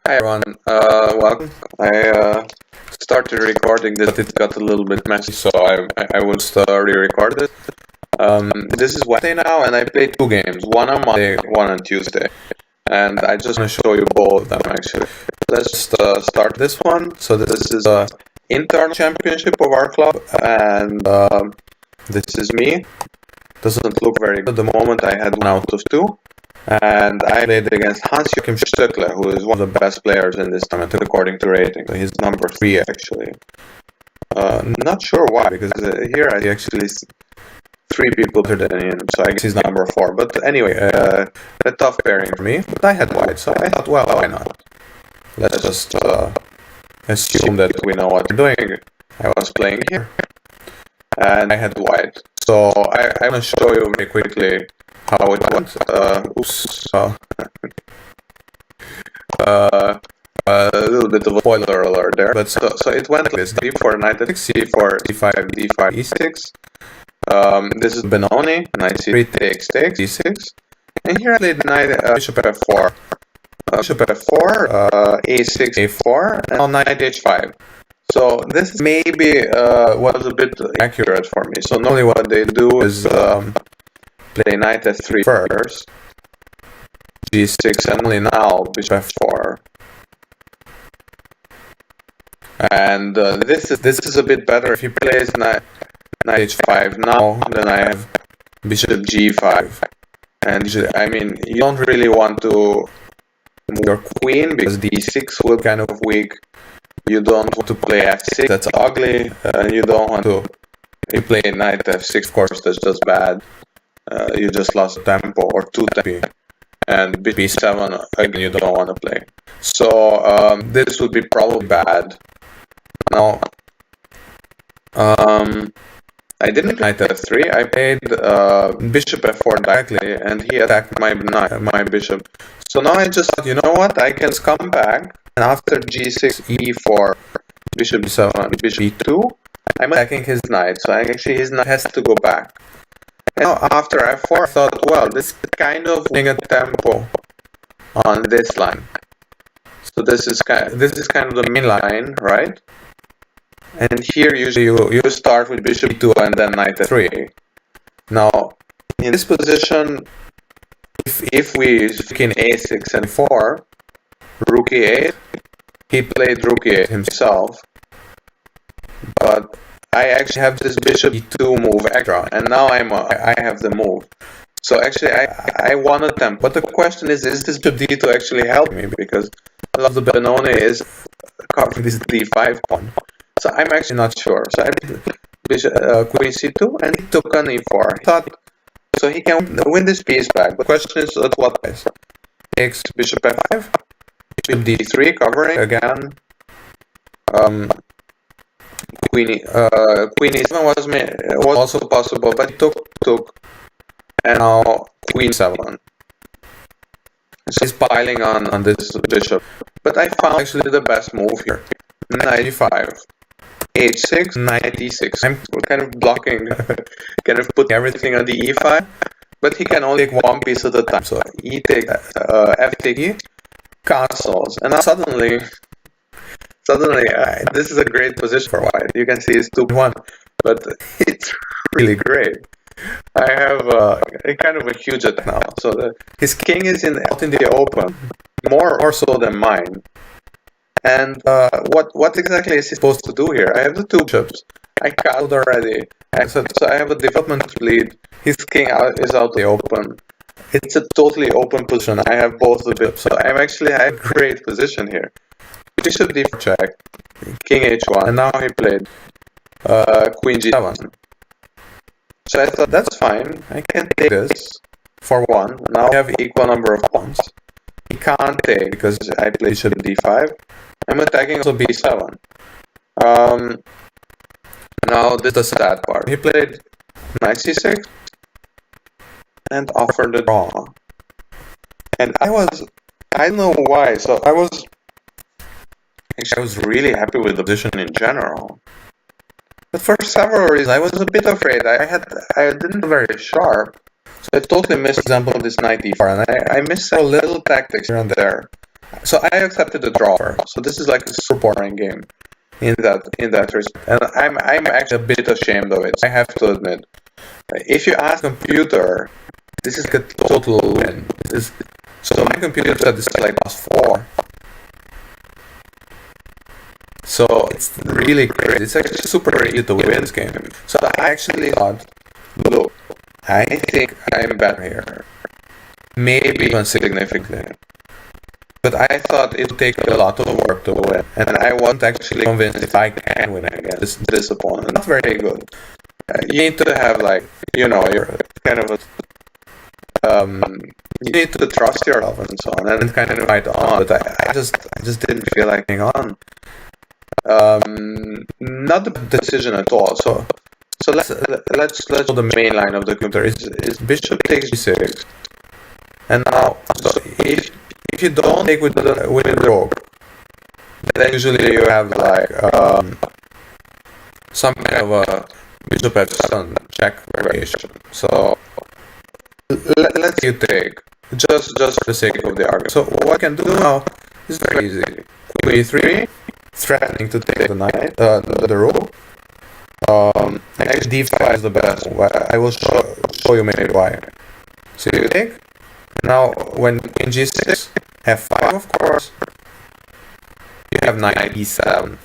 Hi everyone, welcome. I started recording this, but it got a little bit messy, so I would re-record it. This is Wednesday now, and I played two games, one on Monday, one on Tuesday, and I just want to show you both of them actually. Let's start this one. So this is a internal championship of our club, and this is me. Doesn't look very good at the moment. I had 1 out of 2. And I played against Hans-Joachim Stöckler, who is one of the best players in this tournament according to rating. So he's number 3 actually. Not sure why, because here I actually see 3 people better than him, so I guess he's number 4. But anyway, a tough pairing for me. But I had white, so I thought, well, why not? Let's just assume that we know what we're doing. I was playing here, and I had white. So I want to show you very quickly how it went. A little bit of a spoiler alert there. But so it went like this: d4, knight f6, c4, d5, d5, e6. This is Benoni. Knight c3 takes, d6. And here I played knight bishop f4, bishop f4, a6, a4, and now knight h5. So this maybe was a bit accurate for me. So normally what they do is play knight f3 first, g6, and only now bishop f4. And this is a bit better. If he plays knight h5 now, then I have bishop g5. And I mean, you don't really want to move your queen because d6 will kind of weak. You don't want to play f6, that's ugly. And you don't want to, if you play knight f6, of course, that's just bad. You just lost tempo or 2 tempo. And b7, again, you don't want to play. So this would be probably bad. Now, I didn't play knight f3. I played bishop f4 directly, and he attacked my bishop. So now I just thought, you know what? I can come back, and after g6, e4, bishop b7, bishop e2, I'm attacking his knight. So actually his knight has to go back. And now after f4, I thought, well, this is kind of winning a tempo on this line. So this is kind of the main line, right? And here usually you start with bishop e2 and then knight f3. Now in this position, if we king a6 and 4, rook e8, he played rook e8 himself. But I actually have this bishop e2 move extra, and now I have the move. So actually I won a tempo. But the question is this bishop d2 actually help me? Because a lot of the Benoni is covering this d5 pawn. So I'm actually not sure. So I played bishop, queen c2, and he took on e4. He thought, so he can win this piece back. The question is at what price? Takes bishop f5, bishop d3, covering again. Queen e7 was also possible, but he took, and now queen 7. So he's piling on this bishop. But I found actually the best move here. Knight e5. h6, knight e6. I'm kind of blocking, kind of putting everything on the e5, but he can only take one piece at a time. So e take, f take e, castles, and now suddenly, this is a great position for white. You can see it's 2-1, but it's really great. I have a kind of a huge attack now. So his king is out in the open, more so than mine. And what exactly is he supposed to do here? I have the 2 bishops. I castled already. So I have a development lead. His king is out the open. It's a totally open position. I have both the bishops. So I have a great position here. Bishop d4 check, king h1, and now he played queen g7. So I thought that's fine. I can take this for 1. Now I have equal number of pawns. He can't take because I played bishop d5. I'm attacking also b7. Now this is the sad part. He played knight c6 and offered the draw. And I don't know why. So I was really happy with the position in general. But for several reasons, I was a bit afraid. I didn't very sharp. So I totally missed, for example, this knight e4, and I missed several little tactics here and there. So I accepted the draw. So this is like a super boring game in that respect, and I'm actually a bit ashamed of it. I have to admit. If you ask a computer, this is like a total win. So my computer said this is like +4. So it's really great. It's actually super easy to win this game. So I actually thought, look, I think I'm better here. Maybe even significantly. But I thought it would take a lot of work to win. And I wasn't actually convinced if I can win against this opponent. Not very good. You need to have you're kind of you need to trust yourself and so on, and kind of fight on. But I just didn't feel like hanging on. Not the decision at all. So let's go the main line of the computer is bishop takes g6, and now so if you don't take with the rook, then usually you have like some kind of a bishop f7 check variation. So let's you take just for the sake of the argument. So what I can do now is very easy. Queen e3, threatening to take the knight, the rook. Actually d5 is the best. I will show you maybe why. So you take. Now when queen g6, f5 of course. You have knight e7,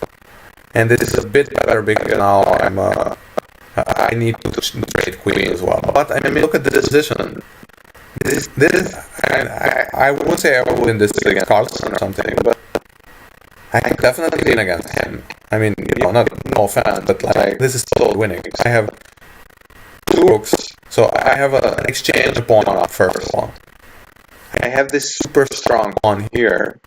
and this is a bit better because now I need to trade queen as well. But I mean, look at the decision. This I wouldn't say I would win this against Carlsen or something, but I can definitely win against him. I mean, no offense, but like this is still winning. I have two rooks, so I have an exchange pawn on first of all. I have this super strong pawn here,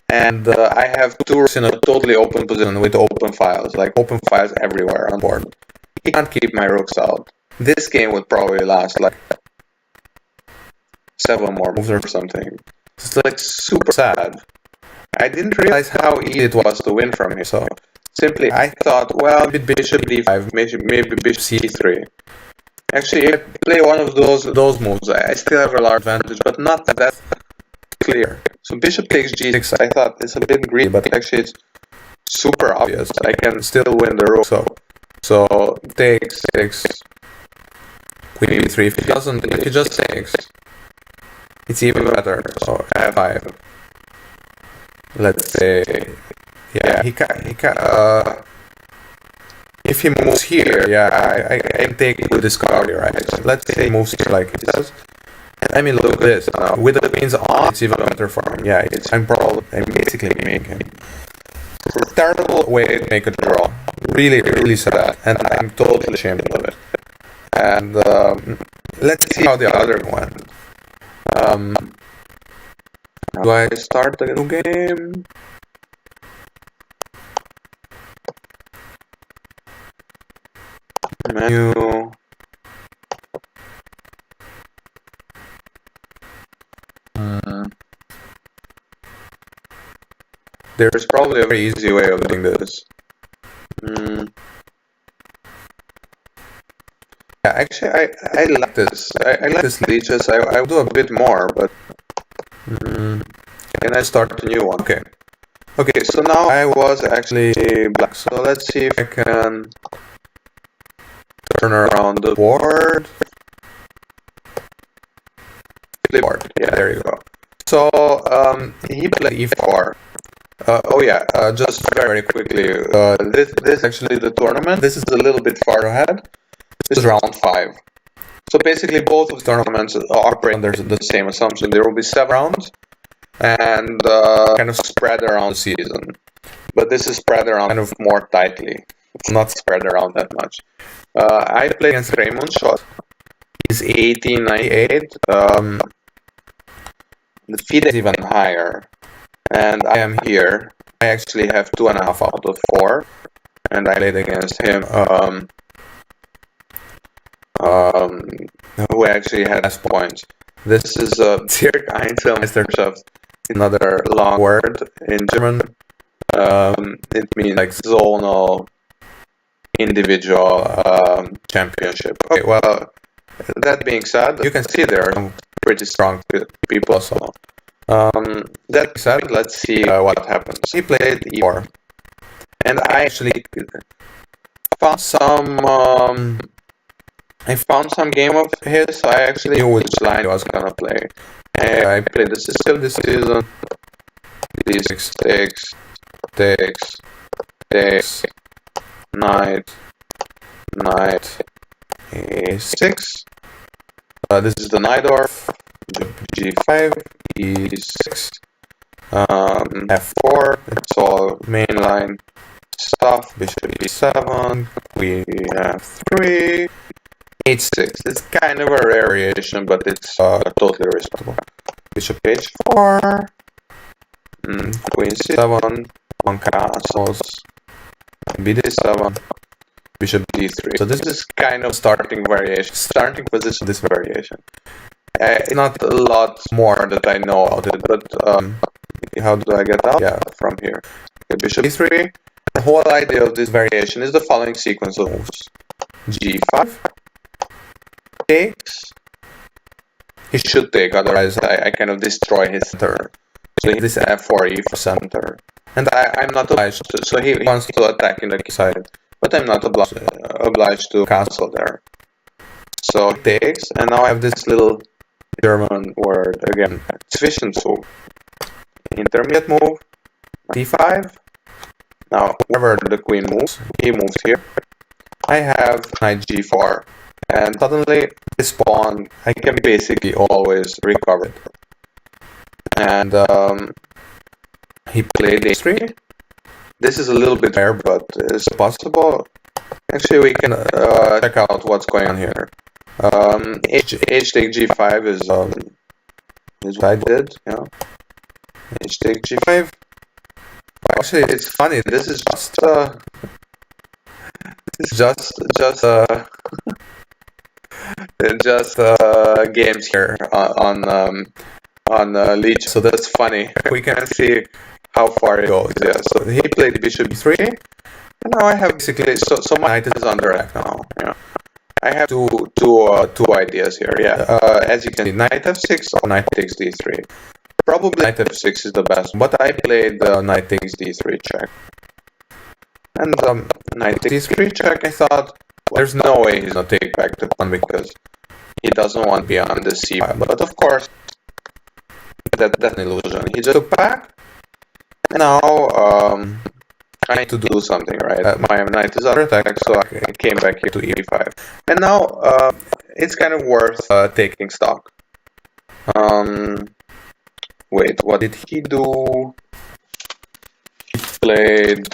and I have two rooks in a totally open position with open files, like open files everywhere on board. He can't keep my rooks out. This game would probably last like 7 more moves or something. It's like super sad. I didn't realize how easy it was to win from here, so simply I thought, well, maybe bishop d5, maybe bishop c3. Actually, if I play one of those moves, I still have a large advantage, but not that clear. So bishop takes g6, I thought it's a bit greedy, but actually it's super obvious. I can still win the rook. So takes 6, queen e3. If he just takes, it's even better. So f5. Let's say, yeah, if he moves here, yeah, I can take with this card here, right? Let's say he moves here like he does. I mean, look at this. With the queens on, it's even better for him. Yeah, I'm basically making him. It's a terrible way to make a draw. Really, really sad. And I'm totally ashamed of it. And let's see how the other went. Do I start the new game? Menu. There's probably a very easy way of doing this. Yeah, actually, I like this. I like this leeches. I'll do a bit more, but can I start a new one? Okay. Okay, so now I was actually black. So let's see if I can turn around the board. Flipboard. Yeah, there you go. So he played e4. Oh yeah, just very quickly. This actually the tournament. This is a little bit far ahead. This is round 5. So basically, both of the tournaments operate under the same assumption. There will be 7 rounds, and kind of spread around the season. But this is spread around kind of more tightly. It's not spread around that much. I played against Raymond Schott. He's 1898. The FIDE is even higher. And I am here. I actually have 2.5 out of 4. And I played against him. Who actually has points. This is Zirk Einzelmeisterschaft, another long word in German. It means like zonal individual championship. Okay, well, that being said, you can see there are some pretty strong people also. That said, let's see what happens. He played e4, and I actually found some game of his, so I actually knew which line I was gonna play. I played the Sicilian decision, d6 takes, knight, a6. This is the Najdorf, g5, e6, f4. It's all mainline stuff. Bishop e7, queen f3, h6. It's kind of a rare variation, but it's totally respectable. Bishop h4, queen c7, on castles, bd7, bishop d3. So this is kind of starting position of this variation. Not a lot more that I know about it, but how do I get out? Yeah, from here. Okay, bishop d3. The whole idea of this variation is the following sequence of moves. g5 takes. He should take, otherwise I kind of destroy his center. So this f4, e4 center. And I'm not obliged to, so he wants to attack in the side, but I'm not obliged to castle there. So he takes, and now I have this little German word again, Zwischenzug. Intermediate move, d5. Now, wherever the queen moves, he moves here. I have knight g4, and suddenly this pawn I can basically always recover it. And he played h3. This is a little bit rare, but it's possible. Actually, we can check out what's going on here. H take g5 is what I did. Yeah. H take g5. Actually, it's funny. This is just games here on Leech. So that's funny. We can see how far it goes. Yeah. So he played bishop e3, and now I have basically so my knight is under attack now. Yeah. I have two ideas here. Yeah. As you can see, knight f6 or knight takes d3. Probably knight f6 is the best, but I played knight takes d3 check. And knight takes d3 check, I thought, well, there's no way he's gonna take back the pawn because he doesn't want to be on the c5. But of course, that's an illusion. He just took back, and now I need to do something, right? My knight is under attack, so I came back here to e5. And now it's kind of worth taking stock. Wait, what did he do? He played...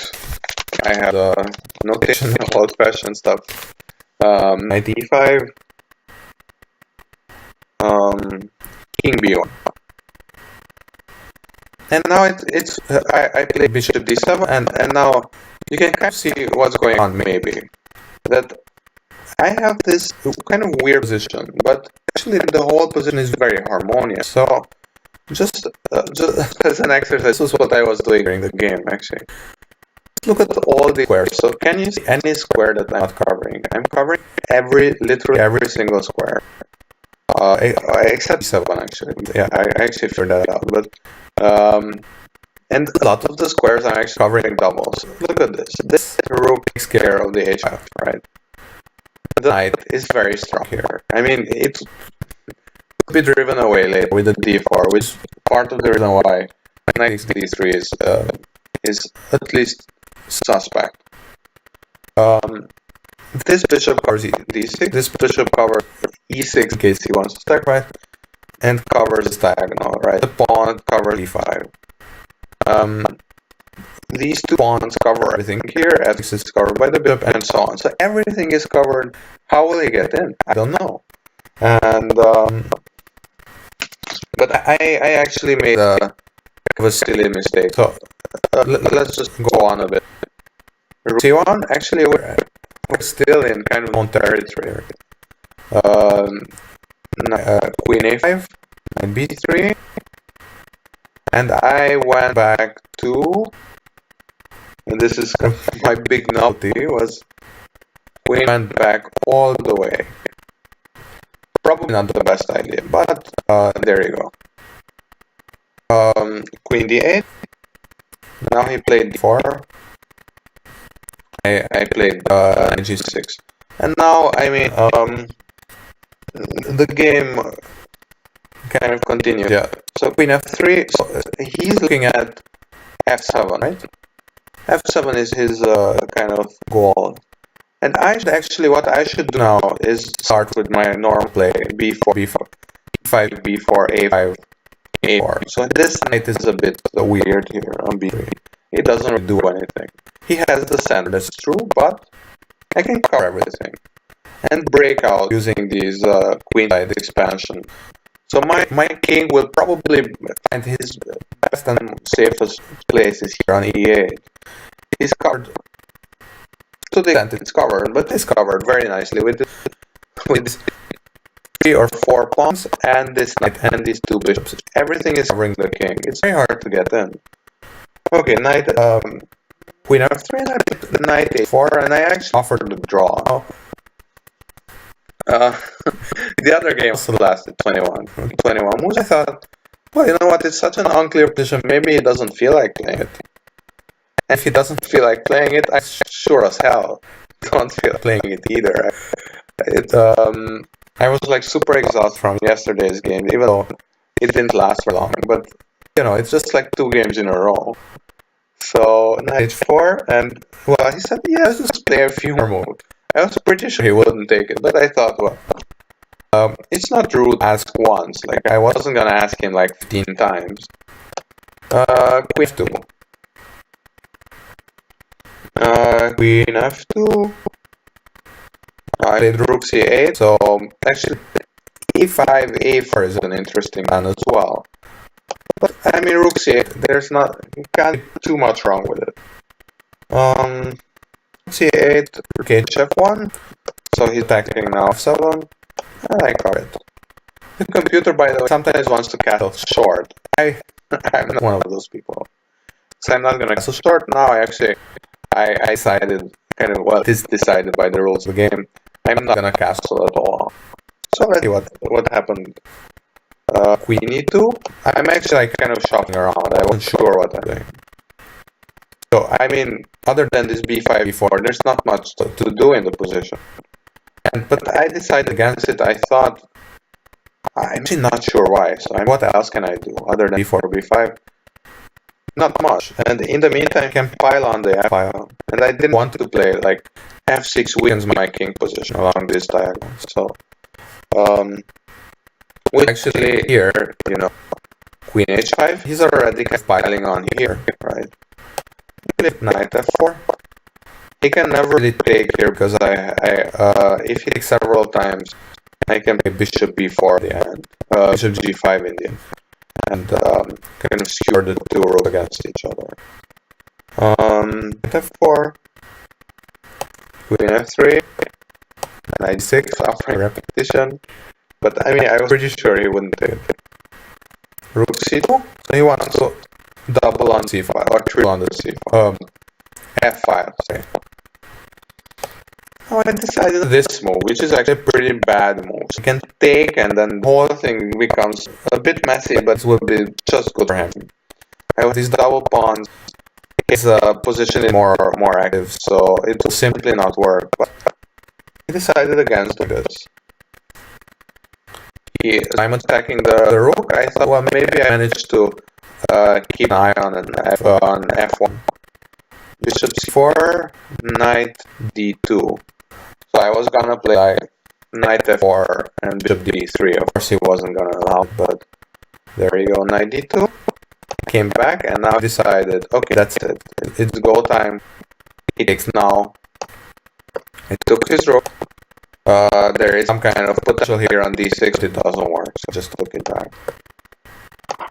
I have the notation, old-fashioned stuff. Knight e5. King b1. And now I play bishop d7, and now you can kind of see what's going on, maybe. That I have this kind of weird position, but actually the whole position is very harmonious. So just as an exercise, this is what I was doing during the game, actually. Look at all the squares. So can you see any square that I'm not covering? I'm covering literally every single square. Except 7 actually. Yeah, I actually figured that out. But and a lot of the squares I'm actually covering doubles. Look at this. This rook takes care of the h5, right? The knight is very strong here. I mean, it could be driven away later with the d4, which is part of the reason why knight takes d3 is at least suspect. This bishop covers d6, this bishop covers e6 in case he wants to stack, right? And covers this diagonal, right? The pawn covers e5. These two pawns cover everything here, f6 is covered by the bishop, and so on. So everything is covered. How will he get in? I don't know. And but I actually made a silly mistake. So let's just go on a bit. c1, actually we're still in kind of own territory. Queen a5, knight b3, and I went back to, and this is my big novelty, was queen went back all the way. Probably not the best idea, but there you go. queen d8. Now he played d4. I played g6. And now, I mean, the game kind of continues. Yeah. So queen f3. So he's looking at f7, right? f7 is his kind of goal. And what I should do now is start with my normal play, b4, b4, e5, b4, a5, a4. So this knight is a bit weird here on b3. He doesn't really do anything. He has the center, that's true, but I can cover everything and break out using these queen side expansion. So my king will probably find his best and safest places here on e8. He's covered. To the extent it's covered, but it's covered very nicely with 3 or 4 pawns and this knight and these 2 bishops. Everything is covering the king. It's very hard to get in. Okay, knight, queen f3, and I put the knight a4, and I actually offered the draw. The other game also lasted 21 moves. I thought, well, you know what, it's such an unclear position, maybe he doesn't feel like playing it. And if he doesn't feel like playing it, I sure as hell don't feel like playing it either. I was like super exhausted from yesterday's game, even though it didn't last for long, but you know, it's just like 2 games in a row. So knight h4, and well, he said, yeah, let's just play a few more moves. I was pretty sure he wouldn't take it, but I thought, well, it's not rude to ask once. Like, I wasn't gonna ask him like 15 times. Queen f2. Queen f2. I played rook c8, so actually e5, a4 is an interesting plan as well. But I mean, rook c8, you can't do too much wrong with it. c8, rook h1, so he's attacking now f7, and I cover it. The computer, by the way, sometimes wants to castle short. I'm not one of those people, so I'm not gonna castle short now. I decided, kind of, well, it's decided by the rules of the game. I'm not gonna castle at all. So let's see what happened. Queen e2. I'm actually like kind of shopping around. I wasn't sure what I'm doing. So I mean, other than this b5, b4, there's not much to do in the position. But I decided against it. I thought, I'm actually not sure why. So what else can I do other than b4, b5? Not much. And in the meantime, I can pile on the f file. And I didn't want to play like f6 weakens my king position along this diagonal. So, which actually here, you know, queen h5, he's already kind of piling on here, right? Knight f4. He can never really take here because if he takes several times, I can play bishop b4 at the end, bishop g5 in the end, and kind of skewer the 2 rows against each other. f4, queen f3, knight d6 after repetition. But I mean, I was pretty sure he wouldn't take it. Rook c2, so he wants to double on c file, or triple on the c file, f file, sorry. Oh, I decided this move, which is actually a pretty bad move. So he can take, and then the whole thing becomes a bit messy, but it would be just good for him. I have these double pawns. His position is more active, so it will simply not work. But he decided against this. I'm attacking the rook. I thought, well, maybe I managed to keep an eye on f1. Bishop c4, knight d2. So I was gonna play knight f4 and bishop d3. Of course, he wasn't gonna allow, but there you go, knight d2. Came back and now decided, okay, that's it. It's go time. He takes now. I took his rook. There is some kind of potential here on d6. It doesn't work, so I just took it back.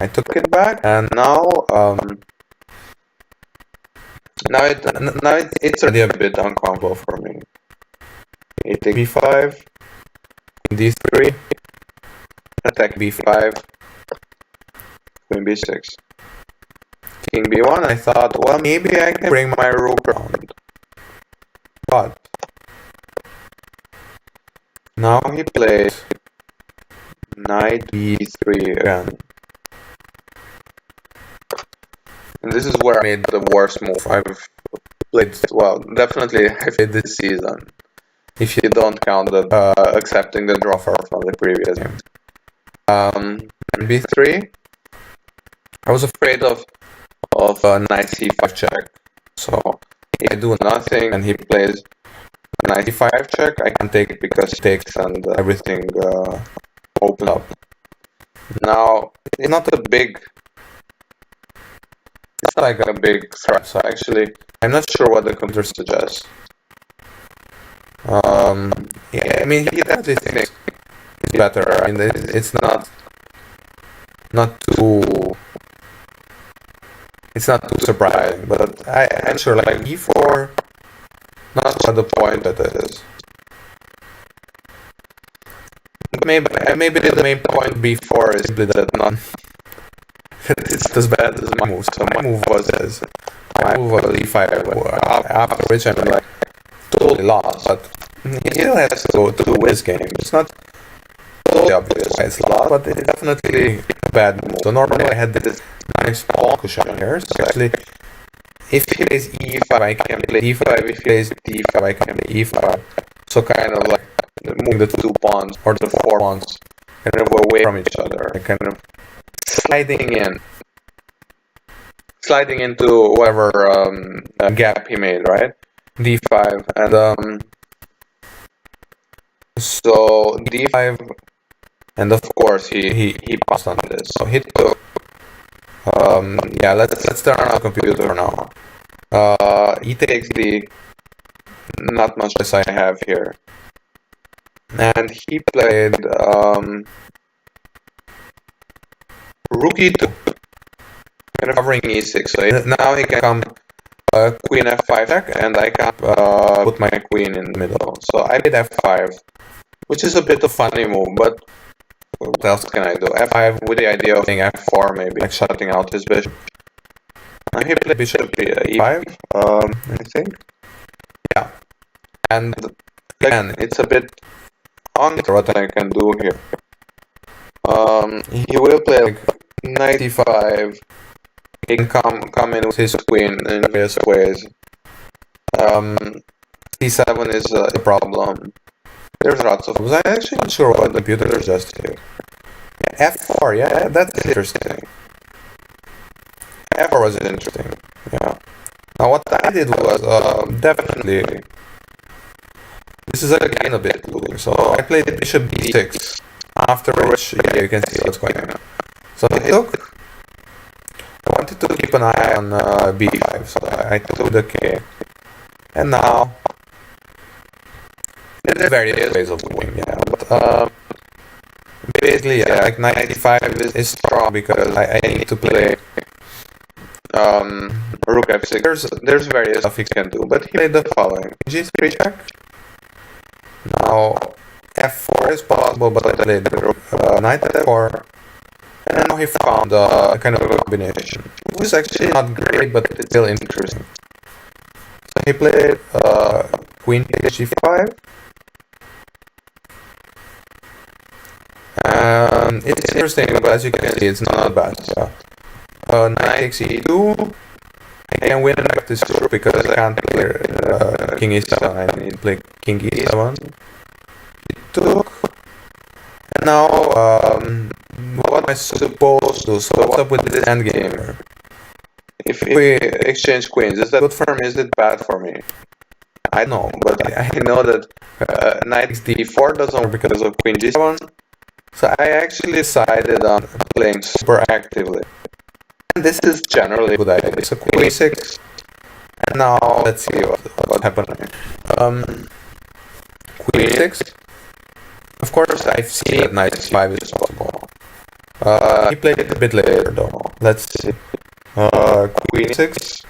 I took it back, and now it's already a bit uncomfortable for me. I take b5, d3, attack b5, queen b6, king b1. I thought, well, maybe I can bring my rook around, but now he plays knight b3 again. And this is where I made the worst move I've played. Well, definitely I've played this season. If you don't count the accepting the draw from the previous game. B3. I was afraid of knight c5 check. So I do nothing and he plays knight c5 check. I can take it because he takes and everything opens up. Now it's not a big. It's not like a big threat. So actually, I'm not sure what the computer suggests. Yeah, I mean, he definitely thinks it's better. I mean, it's not too. It's not too surprising, but I'm sure like e4, not what the point that is. Maybe the main point b4 is simply that not. It's as bad as my move. So my move was e5, after which I'm like totally lost. But he still has to go to this game. It's not totally obvious why it's lost, but it's definitely a bad move. So normally I had this nice pawn cushion here. So actually, if he plays e5, I can play e5. If he plays d5, I can play e5. So kind of like moving the 2 pawns or the 4 pawns kind of away from each other, kind of sliding into whatever gap he made, right? d5 and so d5, and of course he passed on this. So he took. Yeah, let's turn on the computer for now. He takes the not much as I have here, and he played rook e2, kind of covering e6. So now he can come queen f5 check, and I can put my queen in the middle. So I did f5, which is a bit of a funny move, but what else can I do? f5 with the idea of playing f4, maybe like shutting out his bishop. Now he played bishop e5, I think. Yeah, and again, it's a bit unclear what I can do here. He will play like knight e5. He can come in with his queen in various ways. c7 is a problem. There's lots of. I'm actually not sure what the computer is just here. f4, yeah, that's interesting. f4 was interesting. Yeah. Now what I did was definitely. This is again a bit losing. So I played bishop d6. After which, yeah, you can see what's going on. So I took. I wanted to keep an eye on b5, so I took the k. And now, there's various ways of winning, yeah, but basically, yeah, like knight e5 is strong because I need to play rook f6. There's various stuff he can do, but he played the following: g3 check. Now f4 is possible, but I played the rook, knight f4. And now he found a kind of a combination, which is actually not great, but it's still interesting. So he played queen takes g5, and it's interesting, but as you can see, it's not bad. So, knight takes e2. I can win back this rook because I can't play king e7. I need to play king e7. He took. And now, what am I supposed to do? So what's up with this endgame? If we exchange queens, is that good for me? Is it bad for me? I don't know, but I know that knight d4 doesn't work because of queen g7. So I actually decided on playing super actively. And this is generally a good idea. So queen e6. And now, let's see what happened. Queen e6. Of course, I've seen that knight e5 is possible. He played it a bit later though. Let's see. Queen e6.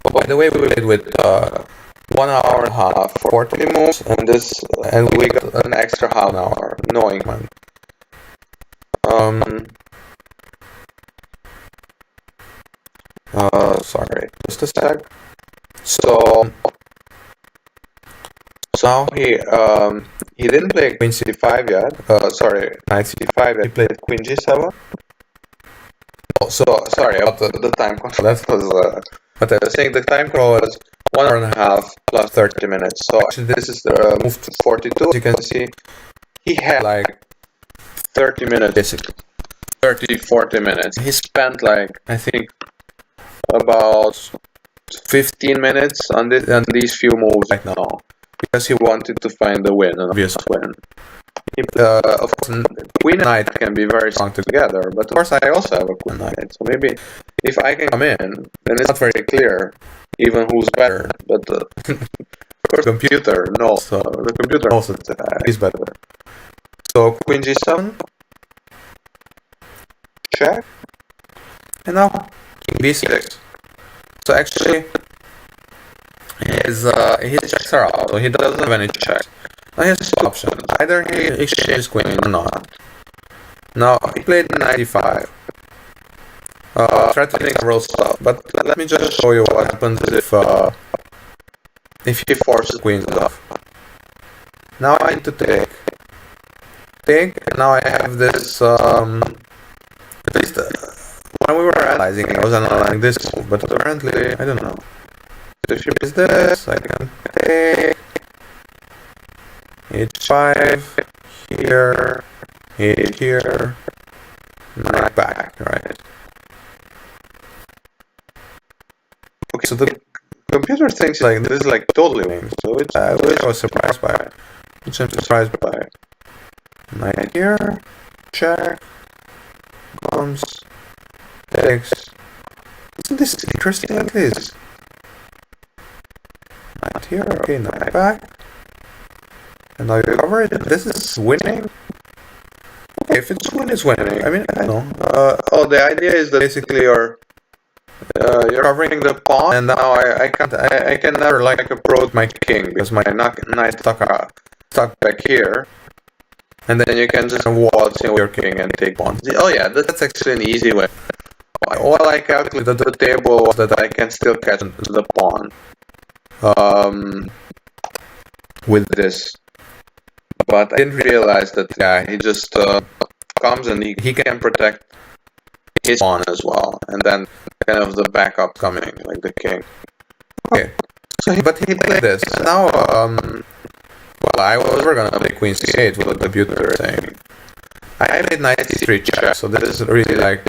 Oh, by the way, we played with 1 hour and a half for 40 moves, and we got an extra half an hour. Knowing, man. Sorry, just a sec. So now he didn't play queen c5 yet. Sorry, knight c5 yet. He played queen g7. So sorry about the time control. That was but I was saying the time control was 1.5 plus 30 minutes. So actually this is the move to 42. As you can see, he had like 30 minutes basically. 30-40 minutes. He spent like I think about 15 minutes on these few moves right now because he wanted to find the win, an obvious win. Of course, queen and knight can be very strong together, but of course I also have a queen knight, so maybe if I can come in, then it's not very clear even who's better, but of course the computer knows, that he's better. So queen g7, check, and now king b6. So actually his checks are out, so he doesn't have any checks. Now he has two options. Either he exchanges queen or not. Now he played knight e5, threatening several stuff. But let me just show you what happens if he forces queens off. Now I need to take, and now I have this. At least when we were analyzing, I was analyzing this move, but apparently I don't know. So if he plays this, I can take. H5 here, here, knight back, right? Okay, so the computer thinks like this is like totally winning, so it's, I was surprised by it. Which I'm surprised by it. Knight here, check, comes, takes. Isn't this interesting like this? Knight here, okay, knight back. And now you cover it. This is winning. Okay, if it's winning, it's winning. I mean, I don't know. The idea is that basically you're covering the pawn, and now I can never like approach my king because my knight stuck back here, and then you can just waltz in with your king and take pawns. Oh yeah, that's actually an easy way. All I calculated the table was that I can still catch the pawn with this. But I didn't realize that he just comes and he can protect his pawn as well, and then kind of the backup coming like the king. Okay, so but he played this. Now, well, I was never gonna play queen c8 with the computer saying. I played knight c3 check, so this is really like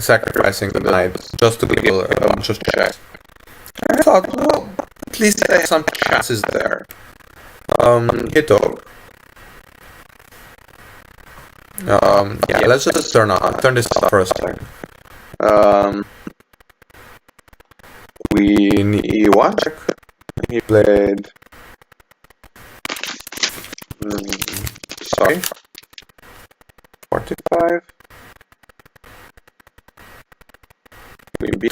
sacrificing the knight just to give a bunch of checks. I thought, well, at least I have some chances there. He took. Yeah, let's just turn this off for a second. Queen e1 check. He played. Sorry. 45. Queen b2.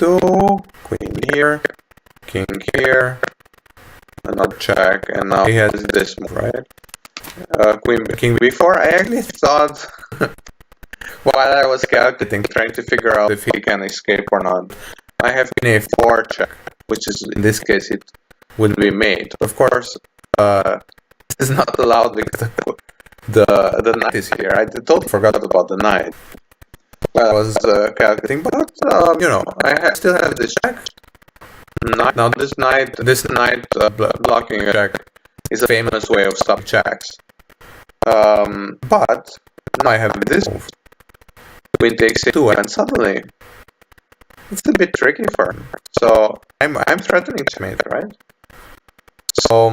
Queen here. King here. Another check, and now he has this move, right? King b4. I actually thought, while I was calculating, trying to figure out if he can escape or not, I have queen a4 check, which is, in this case, it would be mate. Of course, this is not allowed because the knight is here. I totally forgot about the knight. Well, I was calculating, but, you know, I still have this check. Now this knight blocking a check is a famous way of stopping checks. But now I have this move. Queen takes a2, and suddenly it's a bit tricky for him. So I'm threatening checkmate, right? So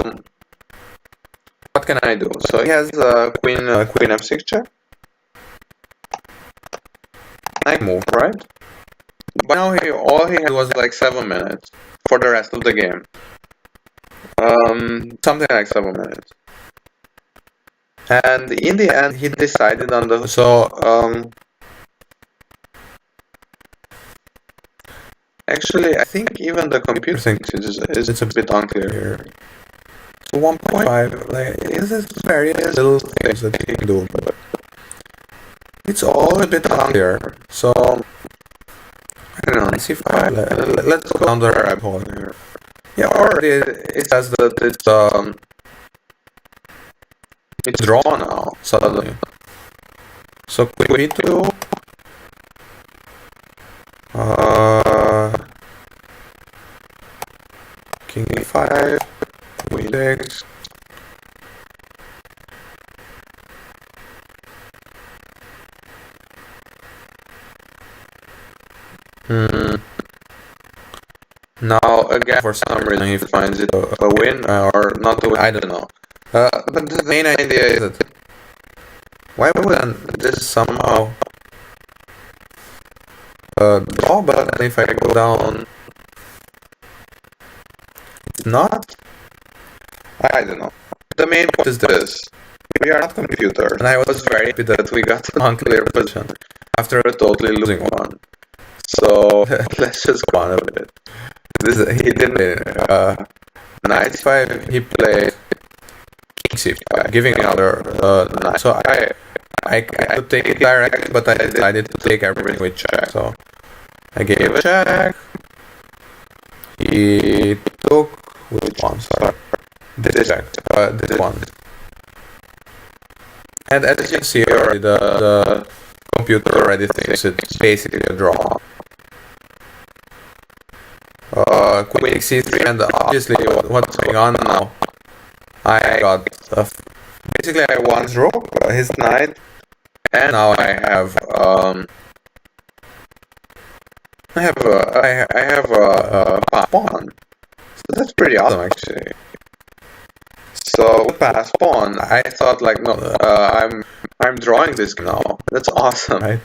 what can I do? So he has queen f6 check. I move, right? But now all he had was like 7 minutes for the rest of the game. Something like 7 minutes. And in the end, he decided on the actually, I think even the computer thinks it's a bit unclear here. So 1.5, like, this is various little things that he can do, but it's all a bit unclear. So I don't know, c5. Let's go down the rabbit hole here. Yeah, or it says that it's drawn now suddenly. So queen b2, King e5, queen e6. Now again, for some reason he finds it a win or not a win, I don't know. But the main idea is that why wouldn't this somehow draw? But if I go down, it's not. I don't know. The main point is this: we are not computers, and I was very happy that we got an unclear position after a totally losing one. So let's just go on a bit. He didn't play knight c5. He played king c5, giving another knight. So I could take it direct, but I decided to take everything with check. So I gave a check. He took which one? Sorry, this check. This one. And as you can see already, the computer already thinks it's basically a draw. Queen c3, and obviously what's going on now, I got basically I won his rook, his knight, and now I have a pawn. So that's pretty awesome actually. So pass pawn, I thought like no, I'm drawing this game now. That's awesome, right?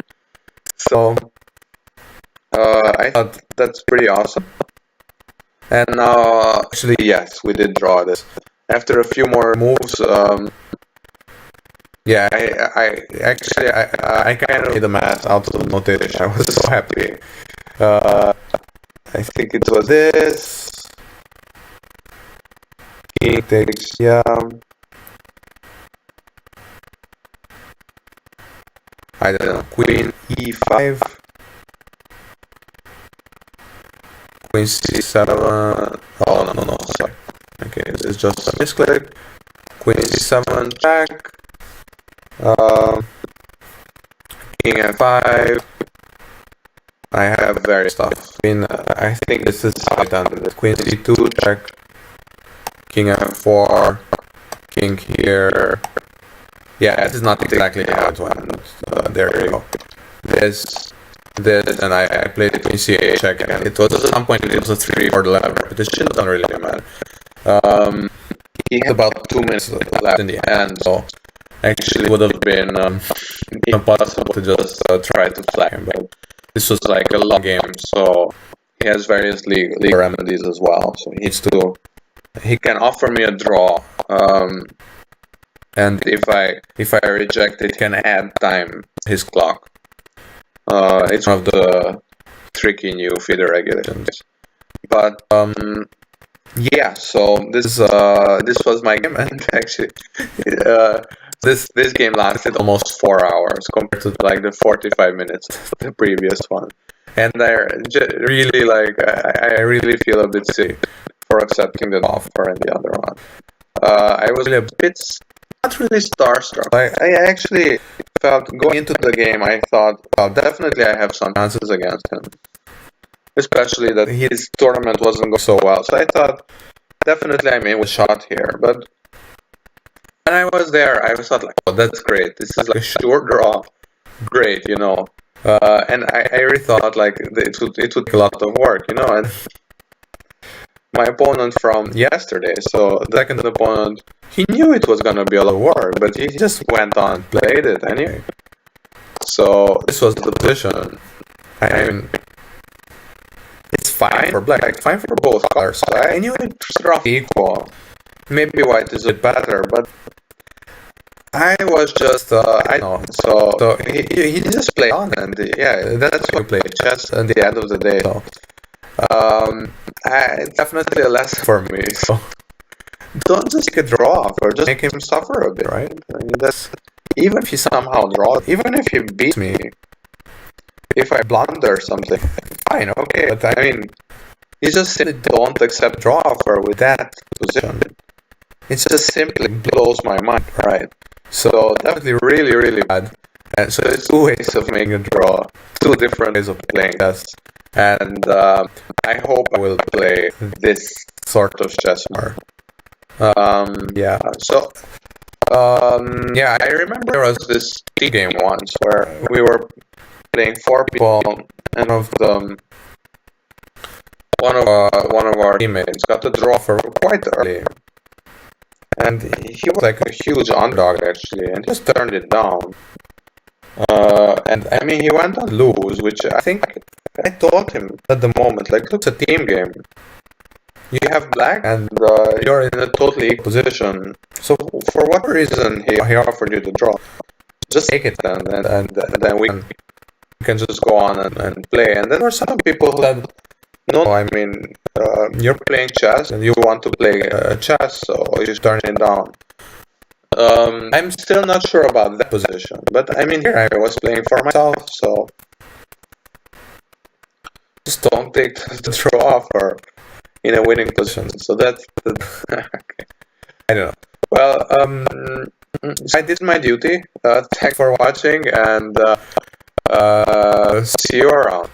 So I thought that's pretty awesome. And now, actually, yes, we did draw this. After a few more moves, yeah, I kind of made the math out of the notation. I was so happy. I think it was this. King takes, yeah. I don't know. Queen e5. Queen c7. Oh no, sorry. Okay, this is just a misclick. Queen c7 check. King f5. I have various stuff. I think this is how I done it. Queen c2 check. King f4. King here. Yeah, this is not exactly how it went. There you go. This, and I played Queen c8 check, and it was at some point it was a 3 or 11, but this shit doesn't really matter. He had about 2 minutes left in the hand, so actually it would have been impossible to just try to flag him, but this was like a long game, so he has various legal remedies as well, so he can offer me a draw, and if I reject it, he can add time his clock. It's one of the tricky new FIDE regulations. But yeah, so this was my game, and actually this game lasted almost 4 hours compared to like the 45 minutes of the previous one. And I really feel a bit sick for accepting the offer and the other one. I was really a bit not really starstruck. I actually felt going into the game, I thought, well, definitely I have some chances against him. Especially that his tournament wasn't going so well. So I thought, definitely I made a shot here. But when I was there, I thought like, oh, that's great. This is like a sure draw. Great, you know. And I really thought like it would take a lot of work, you know. And my opponent from yesterday, so the second opponent, he knew it was gonna be a lot of work, but he just went on, played it anyway. So this was the position. I mean, it's fine for black, like fine for both colors. So I knew it's roughly equal. Maybe white is a bit better, but I was just, I don't know. So he just played on, and yeah, that's why we play chess at the end of the day. So, it's definitely a lesson for me. So don't just take a draw off, or just make him suffer a bit, right? I mean, that's even if he somehow draws, even if he beats me, if I blunder something, fine, okay. But I mean, you just simply don't accept draw offer with that position. It just simply blows my mind, right? So definitely really bad. And so it's two ways of making a draw, two different ways of playing chess. and I hope I will play this sort of chess more. Yeah. So, yeah, I remember there was this team game once where we were playing 4 people, and one of our teammates got a draw for quite early, and he was like a huge underdog actually, and just turned it down. And I mean, he went on to lose, which I think I told him at the moment, like, look, it's a team game. You have black, and you're in a totally equal position. So for what reason he offered you the draw? Just take it then, and then we can just go on and play. And then there were some people who said, no, I mean, you're playing chess and you want to play chess, so you just turn it down. I'm still not sure about that position, but I mean, here I was playing for myself, so just don't take the draw for in a winning position. So that's okay. I don't know. Well, I did my duty. Thanks for watching, and see you around.